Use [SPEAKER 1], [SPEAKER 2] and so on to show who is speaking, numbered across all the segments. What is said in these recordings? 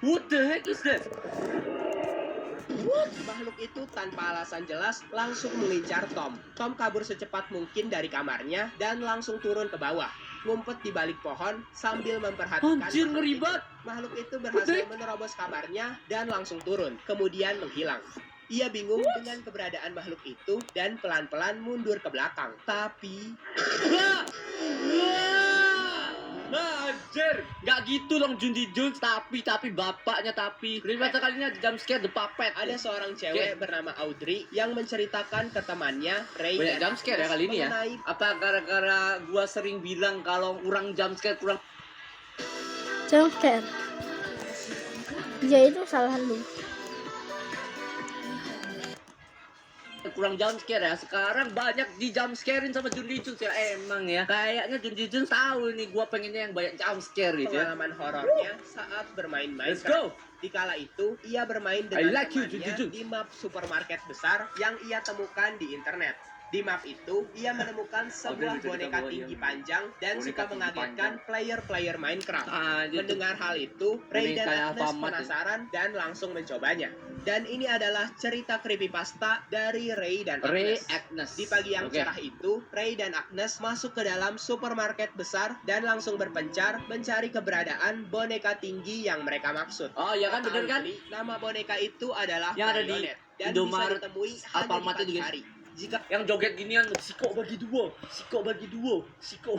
[SPEAKER 1] What the heck is that?
[SPEAKER 2] Makhluk itu tanpa alasan jelas langsung mengincar Tom. Tom kabur secepat mungkin dari kamarnya dan langsung turun ke bawah, ngumpet di balik pohon sambil memperhatikan.
[SPEAKER 1] Anjir, ngeri banget.
[SPEAKER 2] Makhluk itu berhasil menerobos kamarnya dan langsung turun, kemudian menghilang. Ia bingung dengan keberadaan makhluk itu dan pelan-pelan mundur ke belakang. Tapi
[SPEAKER 1] Anjir, nggak gitu dong Junji Jun. Tapi bapaknya tapi. Ternyata kalinya jump scare the puppet.
[SPEAKER 2] ada seorang cewek bernama Audrey yang menceritakan ke temannya Ray
[SPEAKER 1] Banyak
[SPEAKER 2] dan
[SPEAKER 1] jump scare ya kali ini ya.
[SPEAKER 2] mengenai
[SPEAKER 1] Apa gara-gara gua sering bilang kalau kurang jump scare, kurang
[SPEAKER 3] Jump scare. Ya itu salah lu.
[SPEAKER 1] jump scare ya. Sekarang banyak di jump scarein sama Junji Jun ya. Emang ya. Kayaknya Junji Jun tahu nih gua pengennya yang banyak jump scare gitu ya.
[SPEAKER 2] pengalaman horornya saat bermain
[SPEAKER 1] Let's
[SPEAKER 2] Minecraft.
[SPEAKER 1] go.
[SPEAKER 2] Dikala itu, ia bermain
[SPEAKER 1] I
[SPEAKER 2] dengan
[SPEAKER 1] like you,
[SPEAKER 2] temannya
[SPEAKER 1] Jun.
[SPEAKER 2] di map supermarket besar yang ia temukan di internet. Di map itu, ia menemukan sebuah
[SPEAKER 1] bisa
[SPEAKER 2] boneka
[SPEAKER 1] kita bawa
[SPEAKER 2] tinggi
[SPEAKER 1] dia.
[SPEAKER 2] panjang dan
[SPEAKER 1] Boneka
[SPEAKER 2] suka
[SPEAKER 1] tinggi
[SPEAKER 2] mengagetkan player-player Minecraft.
[SPEAKER 1] Anjir,
[SPEAKER 2] Mendengar hal itu, Ray dan
[SPEAKER 1] kayak
[SPEAKER 2] Agnes
[SPEAKER 1] Alfamart ya.
[SPEAKER 2] penasaran dan langsung mencobanya. Dan ini adalah cerita creepypasta dari Ray dan
[SPEAKER 1] Ray
[SPEAKER 2] Agnes.
[SPEAKER 1] Agnes.
[SPEAKER 2] Di pagi yang
[SPEAKER 1] Oke.
[SPEAKER 2] cerah itu, Ray dan Agnes masuk ke dalam supermarket besar dan langsung berpencar mencari keberadaan boneka tinggi yang mereka maksud.
[SPEAKER 1] Oh iya kan,
[SPEAKER 2] Kata
[SPEAKER 1] bener kan?
[SPEAKER 2] Audrey, nama boneka itu adalah
[SPEAKER 1] Yang ada di
[SPEAKER 2] Marionette dan bisa
[SPEAKER 1] Indomaret,
[SPEAKER 2] ditemui hanya di
[SPEAKER 1] Alfamart
[SPEAKER 2] pagi
[SPEAKER 1] juga.
[SPEAKER 2] hari. Jika
[SPEAKER 1] Yang joget ginian, siko bagi dua, siko.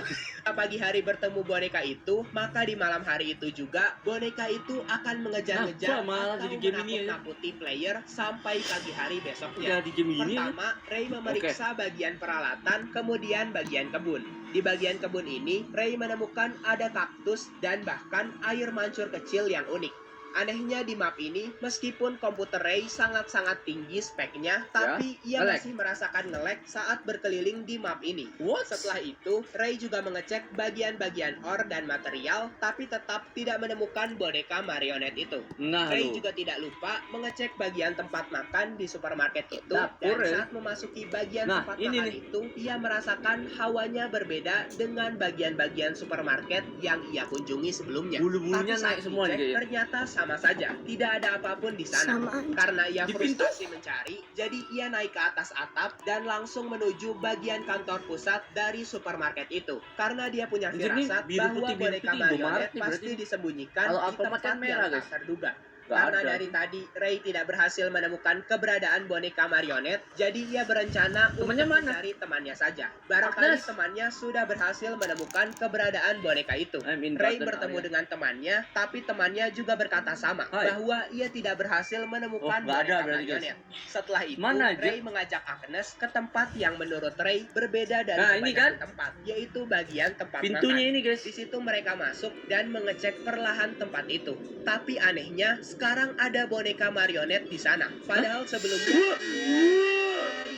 [SPEAKER 2] pagi hari bertemu boneka itu, maka di malam hari itu juga boneka itu akan mengejar-ngejar
[SPEAKER 1] Kenapa malah
[SPEAKER 2] atau
[SPEAKER 1] jadi game ini ya?
[SPEAKER 2] menakut-nakuti player sampai pagi hari besoknya.
[SPEAKER 1] Ya di game ini ya.
[SPEAKER 2] Pertama, Ray memeriksa bagian peralatan, kemudian bagian kebun. Di bagian kebun ini, Ray menemukan ada kaktus dan bahkan air mancur kecil yang unik. Anehnya di map ini, meskipun komputer Ray sangat-sangat tinggi speknya, tapi ia
[SPEAKER 1] nge-lag.
[SPEAKER 2] masih merasakan nge-lag saat berkeliling di map ini.
[SPEAKER 1] What?
[SPEAKER 2] Setelah itu, Ray juga mengecek bagian-bagian ore dan material, tapi tetap tidak menemukan boneka marionette itu.
[SPEAKER 1] Nah,
[SPEAKER 2] Ray
[SPEAKER 1] lu.
[SPEAKER 2] juga tidak lupa mengecek bagian tempat makan di supermarket itu,
[SPEAKER 1] Dapur,
[SPEAKER 2] dan
[SPEAKER 1] ya.
[SPEAKER 2] saat memasuki bagian
[SPEAKER 1] Nah,
[SPEAKER 2] tempat
[SPEAKER 1] ini
[SPEAKER 2] makan
[SPEAKER 1] nih.
[SPEAKER 2] itu, ia merasakan hawanya berbeda dengan bagian-bagian supermarket yang ia kunjungi sebelumnya.
[SPEAKER 1] Bulu-bulunya
[SPEAKER 2] Tapi saat
[SPEAKER 1] naik semua nih
[SPEAKER 2] dicek,
[SPEAKER 1] kayaknya.
[SPEAKER 2] ternyata sama saja, tidak ada apapun di sana.
[SPEAKER 3] Sama aja.
[SPEAKER 2] Karena ia
[SPEAKER 1] Di
[SPEAKER 2] frustasi mencari, jadi ia naik ke atas atap dan langsung menuju bagian kantor pusat dari supermarket itu. Karena dia punya
[SPEAKER 1] Anjir, nih,
[SPEAKER 2] firasat
[SPEAKER 1] biru
[SPEAKER 2] bahwa
[SPEAKER 1] putih, biru
[SPEAKER 2] boneka
[SPEAKER 1] putih, Indomaret
[SPEAKER 2] marionette
[SPEAKER 1] nih
[SPEAKER 2] pasti
[SPEAKER 1] berarti.
[SPEAKER 2] disembunyikan
[SPEAKER 1] Kalau
[SPEAKER 2] di
[SPEAKER 1] Alfamart
[SPEAKER 2] tempat
[SPEAKER 1] kan merah,
[SPEAKER 2] yang tak
[SPEAKER 1] guys.
[SPEAKER 2] terduga.
[SPEAKER 1] Nggak
[SPEAKER 2] Karena
[SPEAKER 1] ada.
[SPEAKER 2] dari tadi Ray tidak berhasil menemukan keberadaan boneka marionette, jadi ia berencana
[SPEAKER 1] Temannya
[SPEAKER 2] untuk
[SPEAKER 1] mana?
[SPEAKER 2] mencari temannya saja. Barangkali
[SPEAKER 1] Agnes.
[SPEAKER 2] temannya sudah berhasil menemukan keberadaan boneka itu.
[SPEAKER 1] I'm in
[SPEAKER 2] Ray
[SPEAKER 1] Rotterdam,
[SPEAKER 2] bertemu
[SPEAKER 1] ya.
[SPEAKER 2] dengan temannya, tapi temannya juga berkata sama,
[SPEAKER 1] Hai.
[SPEAKER 2] bahwa ia tidak berhasil menemukan
[SPEAKER 1] Oh, nggak ada
[SPEAKER 2] boneka
[SPEAKER 1] berarti, guys.
[SPEAKER 2] marionette. Setelah itu,
[SPEAKER 1] Mana aja?
[SPEAKER 2] Ray mengajak Agnes ke tempat yang menurut Ray berbeda dari
[SPEAKER 1] Nah, ini
[SPEAKER 2] kebanyakan
[SPEAKER 1] kan?
[SPEAKER 2] tempat, yaitu bagian tempat
[SPEAKER 1] Pintunya
[SPEAKER 2] makan.
[SPEAKER 1] ini, guys.
[SPEAKER 2] Di situ mereka masuk dan mengecek perlahan tempat itu. Tapi anehnya, sekarang ada boneka marionette di sana. Padahal sebelumnya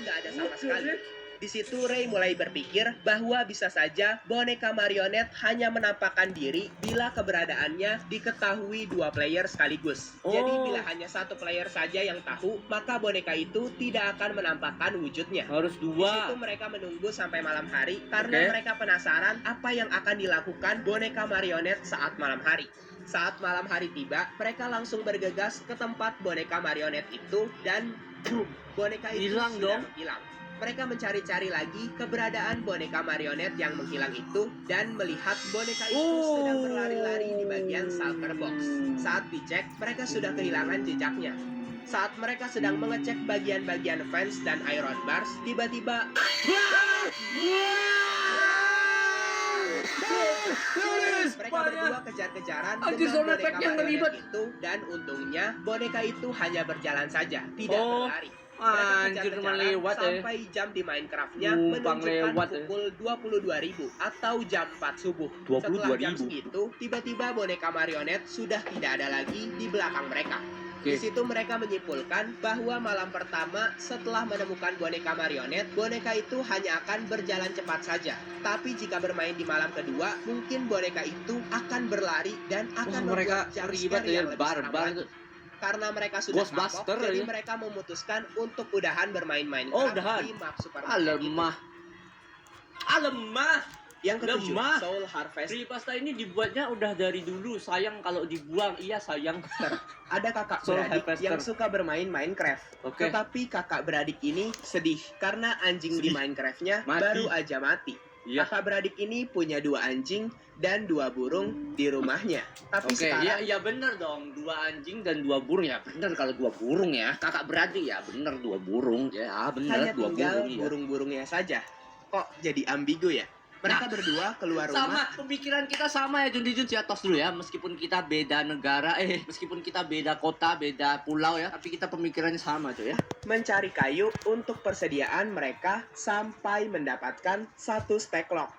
[SPEAKER 2] nggak ada sama sekali. Di situ Ray mulai berpikir bahwa bisa saja boneka marionette hanya menampakkan diri bila keberadaannya diketahui dua player sekaligus. Jadi
[SPEAKER 1] Oh.
[SPEAKER 2] bila hanya satu player saja yang tahu, maka boneka itu tidak akan menampakkan wujudnya.
[SPEAKER 1] Harus
[SPEAKER 2] Di situ
[SPEAKER 1] dua.
[SPEAKER 2] mereka menunggu sampai malam hari karena
[SPEAKER 1] Oke.
[SPEAKER 2] mereka penasaran apa yang akan dilakukan boneka marionette saat malam hari. Saat malam hari tiba, mereka langsung bergegas ke tempat boneka marionette itu dan boom, boneka itu
[SPEAKER 1] Hilang
[SPEAKER 2] sudah
[SPEAKER 1] dong.
[SPEAKER 2] menghilang. Mereka mencari-cari lagi keberadaan boneka marionette yang menghilang itu dan melihat boneka itu sedang berlari-lari di bagian shulker box. Saat dicek, mereka sudah kehilangan jejaknya. Saat mereka sedang mengecek bagian-bagian fans dan iron bars, tiba-tiba mereka berdua kejar-kejaran
[SPEAKER 1] Anjir,
[SPEAKER 2] dengan
[SPEAKER 1] sound
[SPEAKER 2] boneka
[SPEAKER 1] effect yang terlibat.
[SPEAKER 2] marionette itu, dan untungnya boneka itu hanya berjalan saja, tidak
[SPEAKER 1] Oh,
[SPEAKER 2] berlari. Mereka
[SPEAKER 1] anjir, cuma
[SPEAKER 2] kejar-kejaran
[SPEAKER 1] lewat ya.
[SPEAKER 2] sampai jam di Minecraftnya
[SPEAKER 1] Numpang
[SPEAKER 2] menunjukkan
[SPEAKER 1] lewat ya.
[SPEAKER 2] pukul 22.000 atau jam 4 subuh. Setelah jam
[SPEAKER 1] 22.000.
[SPEAKER 2] segitu, tiba-tiba boneka marionette sudah tidak ada lagi di belakang mereka. Di
[SPEAKER 1] Oke.
[SPEAKER 2] situ mereka menyimpulkan bahwa malam pertama setelah menemukan boneka marionette, boneka itu hanya akan berjalan cepat saja. Tapi jika bermain di malam kedua, mungkin boneka itu akan berlari dan akan
[SPEAKER 1] Wah, mereka
[SPEAKER 2] membuat jump
[SPEAKER 1] terlibat
[SPEAKER 2] scare
[SPEAKER 1] ya,
[SPEAKER 2] yang lebih seram
[SPEAKER 1] barbar
[SPEAKER 2] lagi.
[SPEAKER 1] tuh.
[SPEAKER 2] Karena mereka sudah
[SPEAKER 1] Ghostbuster
[SPEAKER 2] kapok, jadi
[SPEAKER 1] ya.
[SPEAKER 2] mereka memutuskan untuk udahan bermain
[SPEAKER 1] Oh,
[SPEAKER 2] Minecraft
[SPEAKER 1] udahan.
[SPEAKER 2] di map supermarket itu.
[SPEAKER 1] Alemah.
[SPEAKER 2] Yang ketujuh,
[SPEAKER 1] Lemah.
[SPEAKER 2] Soul Harvest.
[SPEAKER 1] Creepypasta ini dibuatnya udah dari dulu. Sayang kalau dibuang. Iya sayang.
[SPEAKER 2] Ada kakak
[SPEAKER 1] Soul
[SPEAKER 2] beradik
[SPEAKER 1] Harvester.
[SPEAKER 2] yang suka bermain Minecraft.
[SPEAKER 1] Oke.
[SPEAKER 2] Tetapi kakak beradik ini sedih karena anjing di
[SPEAKER 1] Sedih.
[SPEAKER 2] Minecraftnya
[SPEAKER 1] Mati.
[SPEAKER 2] baru aja mati.
[SPEAKER 1] Iya.
[SPEAKER 2] Kakak beradik ini punya 2 anjing dan 2 burung di rumahnya. Tapi
[SPEAKER 1] Oke,
[SPEAKER 2] sekarang
[SPEAKER 1] ya bener dong. 2 anjing dan 2 burung ya. Bener kalau 2 burung ya. Kakak beradik ya bener 2 burung. Ya bener
[SPEAKER 2] hanya
[SPEAKER 1] 2
[SPEAKER 2] tinggal
[SPEAKER 1] burung ya.
[SPEAKER 2] burung-burungnya saja. Kok jadi ambigu ya? Mereka berdua keluar
[SPEAKER 1] Sama,
[SPEAKER 2] rumah.
[SPEAKER 1] pemikiran kita sama ya Jun Dijun ya, tos dulu ya. Meskipun kita beda negara, meskipun kita beda kota, beda pulau ya, tapi kita pemikirannya sama cuy ya.
[SPEAKER 2] Mencari kayu untuk persediaan mereka sampai mendapatkan 1 stack log.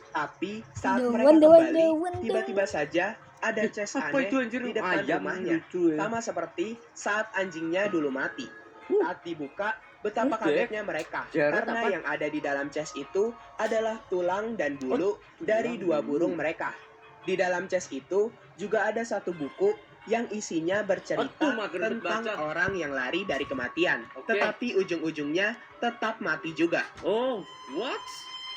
[SPEAKER 2] Tapi saat
[SPEAKER 3] The
[SPEAKER 2] mereka
[SPEAKER 3] one, the one,
[SPEAKER 2] kembali,
[SPEAKER 3] the one, the
[SPEAKER 2] tiba-tiba saja ada chest
[SPEAKER 1] Apa
[SPEAKER 2] aneh
[SPEAKER 1] itu anjir?
[SPEAKER 2] di depan
[SPEAKER 1] Ayam
[SPEAKER 2] rumahnya.
[SPEAKER 1] lucu ya.
[SPEAKER 2] Sama seperti saat anjingnya dulu mati. Saat dibuka, betapa
[SPEAKER 1] Oke.
[SPEAKER 2] kagetnya mereka.
[SPEAKER 1] Jared,
[SPEAKER 2] Karena
[SPEAKER 1] apa?
[SPEAKER 2] yang ada di dalam chest itu adalah tulang dan bulu dari 2 burung mereka. Di dalam chest itu juga ada 1 buku yang isinya bercerita
[SPEAKER 1] Aduh, mager
[SPEAKER 2] tentang
[SPEAKER 1] baca.
[SPEAKER 2] orang yang lari dari kematian.
[SPEAKER 1] Oke.
[SPEAKER 2] Tetapi ujung-ujungnya tetap mati juga.
[SPEAKER 1] Oh, what?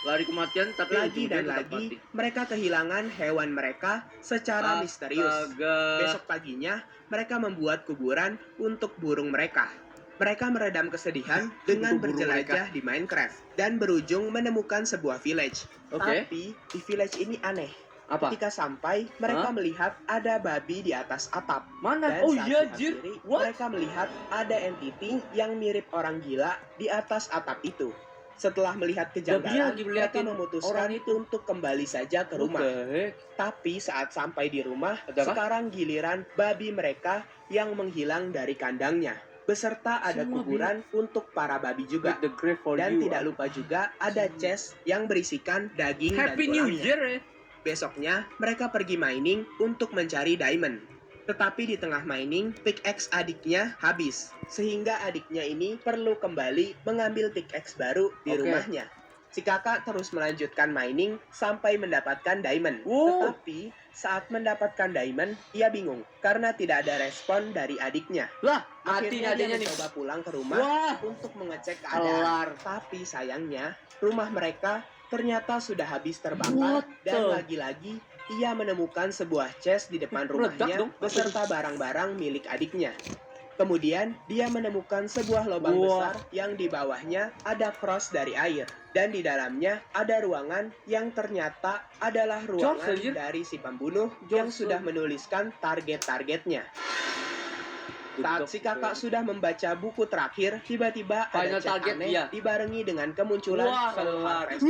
[SPEAKER 1] Lari kematian tapi
[SPEAKER 2] Lagi dan
[SPEAKER 1] ujungnya tetap
[SPEAKER 2] lagi
[SPEAKER 1] mati.
[SPEAKER 2] mereka kehilangan hewan mereka secara misterius.
[SPEAKER 1] Astaga.
[SPEAKER 2] Besok paginya mereka membuat kuburan untuk burung mereka. Mereka meredam kesedihan dengan
[SPEAKER 1] Untuk burung
[SPEAKER 2] berjelajah di Minecraft dan berujung menemukan sebuah village.
[SPEAKER 1] Oke.
[SPEAKER 2] Tapi di village ini aneh.
[SPEAKER 1] Apa?
[SPEAKER 2] Ketika sampai, mereka
[SPEAKER 1] Hah?
[SPEAKER 2] melihat ada babi di atas atap.
[SPEAKER 1] Mana?
[SPEAKER 2] Dan
[SPEAKER 1] Oh
[SPEAKER 2] saat
[SPEAKER 1] iya,
[SPEAKER 2] dihampiri,
[SPEAKER 1] Jir. What?
[SPEAKER 2] mereka melihat ada entity yang mirip orang gila di atas atap itu. Setelah melihat
[SPEAKER 1] Babinya
[SPEAKER 2] kejanggalan,
[SPEAKER 1] lagi
[SPEAKER 2] mereka
[SPEAKER 1] ngeliatin
[SPEAKER 2] memutuskan
[SPEAKER 1] orang itu.
[SPEAKER 2] untuk kembali saja ke rumah.
[SPEAKER 1] What the heck?
[SPEAKER 2] Tapi saat sampai di rumah,
[SPEAKER 1] Ada apa?
[SPEAKER 2] sekarang giliran babi mereka yang menghilang dari kandangnya. Beserta ada
[SPEAKER 1] Semua
[SPEAKER 2] kuburan untuk para babi juga.
[SPEAKER 1] With the grave for
[SPEAKER 2] Dan
[SPEAKER 1] you.
[SPEAKER 2] tidak lupa juga ada chest yang berisikan daging
[SPEAKER 1] Happy
[SPEAKER 2] dan
[SPEAKER 1] New
[SPEAKER 2] tulangnya.
[SPEAKER 1] Year ya.
[SPEAKER 2] Besoknya, mereka pergi mining untuk mencari diamond. Tetapi di tengah mining, pickaxe adiknya habis. Sehingga adiknya ini perlu kembali mengambil pickaxe baru di
[SPEAKER 1] Oke.
[SPEAKER 2] rumahnya. Si kakak terus melanjutkan mining sampai mendapatkan diamond.
[SPEAKER 1] Wow.
[SPEAKER 2] Tetapi saat mendapatkan diamond, ia bingung karena tidak ada respon dari adiknya.
[SPEAKER 1] Lah, mati
[SPEAKER 2] Akhirnya dia
[SPEAKER 1] adanya nih.
[SPEAKER 2] mencoba pulang ke rumah
[SPEAKER 1] Wah,
[SPEAKER 2] untuk mengecek
[SPEAKER 1] kelar.
[SPEAKER 2] keadaan. Tapi sayangnya, rumah mereka ternyata sudah habis terbakar.
[SPEAKER 1] What
[SPEAKER 2] Dan
[SPEAKER 1] the-
[SPEAKER 2] lagi-lagi, ia menemukan sebuah chest di depan
[SPEAKER 1] Meledak
[SPEAKER 2] rumahnya
[SPEAKER 1] dong.
[SPEAKER 2] beserta barang-barang milik adiknya. Kemudian, dia menemukan sebuah lubang
[SPEAKER 1] Wah.
[SPEAKER 2] besar yang di bawahnya ada cross dari air. Dan di dalamnya ada ruangan yang ternyata adalah ruangan
[SPEAKER 1] anjir.
[SPEAKER 2] dari si pembunuh yang
[SPEAKER 1] Jokes,
[SPEAKER 2] sudah menuliskan target-targetnya. Saat si kakak sudah membaca buku terakhir, tiba-tiba ada
[SPEAKER 1] Final
[SPEAKER 2] chat
[SPEAKER 1] target
[SPEAKER 2] aneh
[SPEAKER 1] dia.
[SPEAKER 2] dibarengi dengan kemunculan
[SPEAKER 1] Wah,
[SPEAKER 2] Soul
[SPEAKER 1] kelar.
[SPEAKER 2] Harvester.